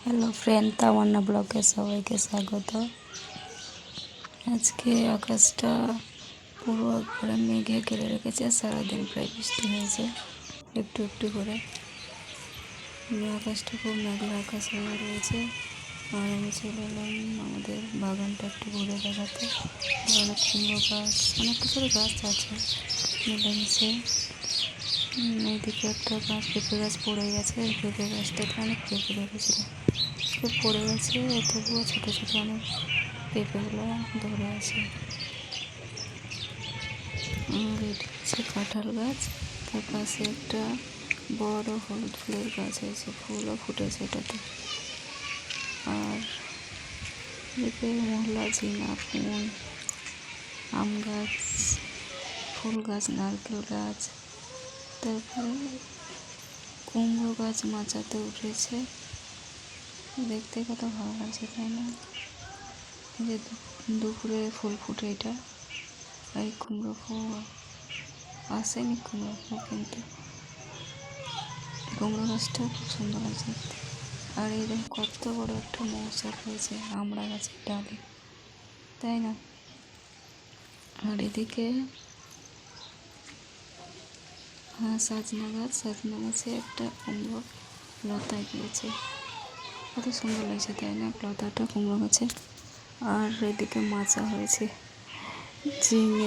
Hello friend, তামান্না ব্লগে সবাইকে স্বাগত। আজকে আকাশটা পুরো একবারে মেঘে ঘিরে রেখেছে। সারাদিন প্রায় বৃষ্টি হয়েছে, একটু একটু করে। আকাশটা খুব মেঘলা আকাশ হয়ে রয়েছে। আর আমি চলে এলাম আমাদের বাগানটা একটু ঘুরে দেখাতে। অনেক কুমড়ো গাছ, অনেক কিছুর গাছ আছে মিলেমিশে। এইদিকে একটা গাছ, পেঁপে গাছ পড়ে গেছে। পেঁপে গাছটাতে অনেক পেঁপে ধরেছিল, পড়ে গেছে, তবুও ছোটো ছোটো অনেক পেঁপেগুলো ধরে আছে। আর এটা হচ্ছে কাঁঠাল গাছ, তার পাশে একটা বড় হলুদ ফুলের গাছ হয়েছে, ফুলও ফুটেছে এটাতে। আর পেঁপে, মহলা, ঝিঙা, পুঁই, আম গাছ, ফুল গাছ, নারকেল গাছ, তারপরে কুমড়ো গাছ মাচাতে উঠেছে। দেখতে কত ভালো লাগছে, তাই না? যে দুপুরে ফুল ফুটে এটা। এই কুমড়ো ফুল আসেনি, কুমড়ো ফুল, কিন্তু কুমড়ো গাছটা খুব সুন্দর লাগছে দেখতে। আর এই দেখো কত বড় একটা মৌচাক হয়েছে আমড়া গাছের ডালে, তাই না? আর এদিকে সজনা গাছে একটা কুমড়ো লতায় দিয়েছে, কত সুন্দর লাগছে, তাই না? লতাটা কুমড়ো গাছে। আর এদিকে মাচা হয়েছে ঝিঙে